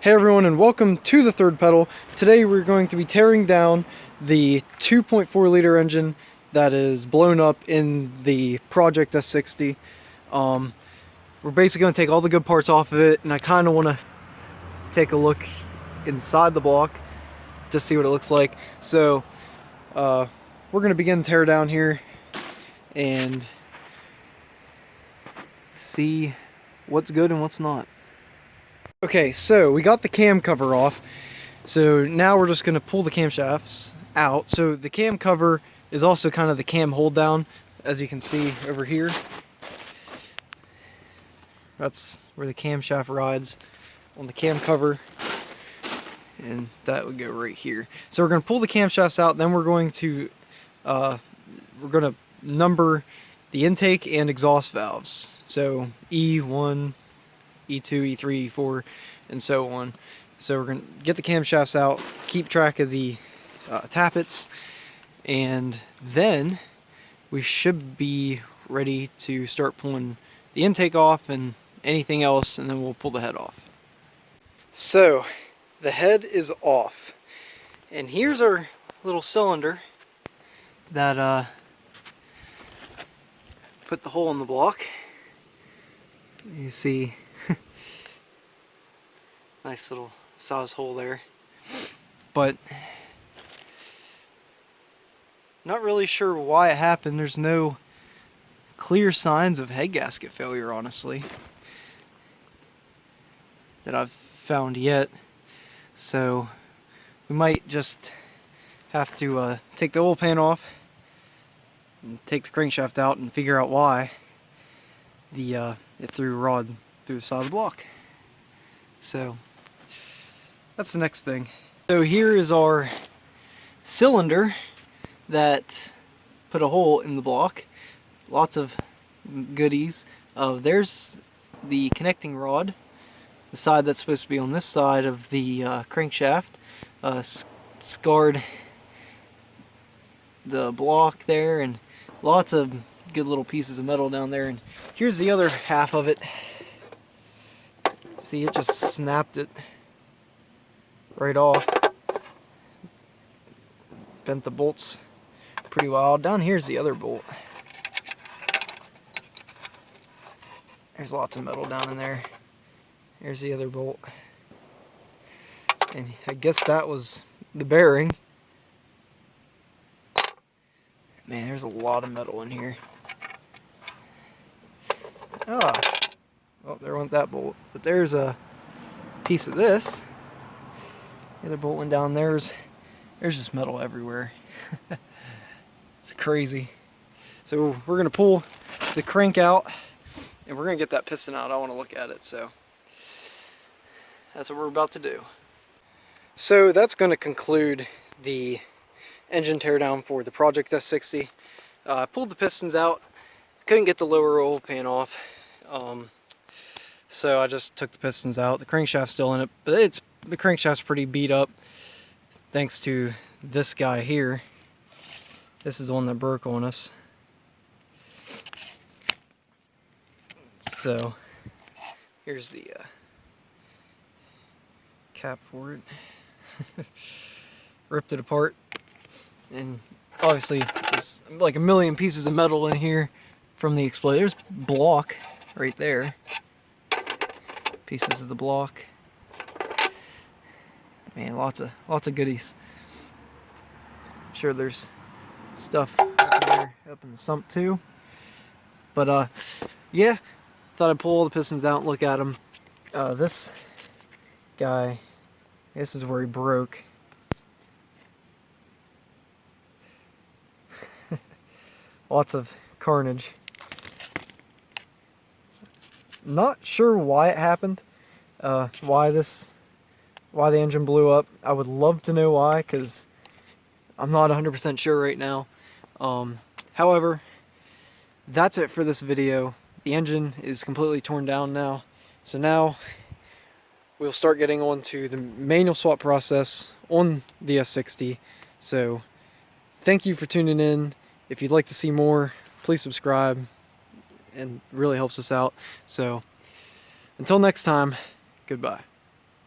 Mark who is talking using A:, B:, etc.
A: Hey everyone, and welcome to the third pedal. Today we're going to be tearing down the 2.4 liter engine that is blown up in the Project S60. We're basically going to take all the good parts off of it, and I kind of want to take a look inside the block, just see what it looks like. So we're going to begin tear down here and see what's good and what's not. Okay, so we got the cam cover off, so now we're just going to pull the camshafts out. So the cam cover is also kind of the cam hold down, as you can see over here. That's where the camshaft rides on the cam cover, and that would go right here. So we're going to pull the camshafts out, then we're going to number the intake and exhaust valves. So E1, E2, E3, E4, and so on. So we're going to get the camshafts out, keep track of the tappets, and then we should be ready to start pulling the intake off and anything else, and then we'll pull the head off. So the head is off, and here's our little cylinder that put the hole in the block. You see nice little size hole there, but not really sure why it happened. There's no clear signs of head gasket failure, honestly, that I've found yet. So we might just have to take the oil pan off and take the crankshaft out and figure out why it threw a rod through the side of the block. So that's the next thing. So here is our cylinder that put a hole in the block. Lots of goodies. There's the connecting rod, the side that's supposed to be on this side of the crankshaft. Scarred the block there, and lots of good little pieces of metal down there. And here's the other half of it. See, it just snapped it right off. Bent the bolts pretty well. Down here's the other bolt. There's lots of metal down in there. Here's the other bolt. And I guess that was the bearing. Man, there's a lot of metal in here. Ah, well, there went that bolt. But there's a piece of this. The other bolt went down there. There's just metal everywhere. It's crazy. So we're going to pull the crank out, and we're going to get that piston out. I want to look at it, so that's what we're about to do. So that's going to conclude the engine teardown for the Project S60. I pulled the pistons out, couldn't get the lower oil pan off, so I just took the pistons out. The crankshaft's still in it, but the crankshaft's pretty beat up thanks to this guy here. This is the one that broke on us. So here's the cap for it. Ripped it apart, and obviously there's like a million pieces of metal in here from the explosion. There's block right there, pieces of the block. Man, lots of goodies. I'm sure there's stuff up there, up in the sump too. But yeah, thought I'd pull all the pistons out and look at them. This guy, this is where he broke. Lots of carnage. Not sure why it happened, why the engine blew up. I would love to know why, because I'm not 100% sure right now. However, that's it for this video. The engine is completely torn down now, so now we'll start getting on to the manual swap process on the S60. So thank you for tuning in. If you'd like to see more, please subscribe, and it really helps us out. So until next time, goodbye.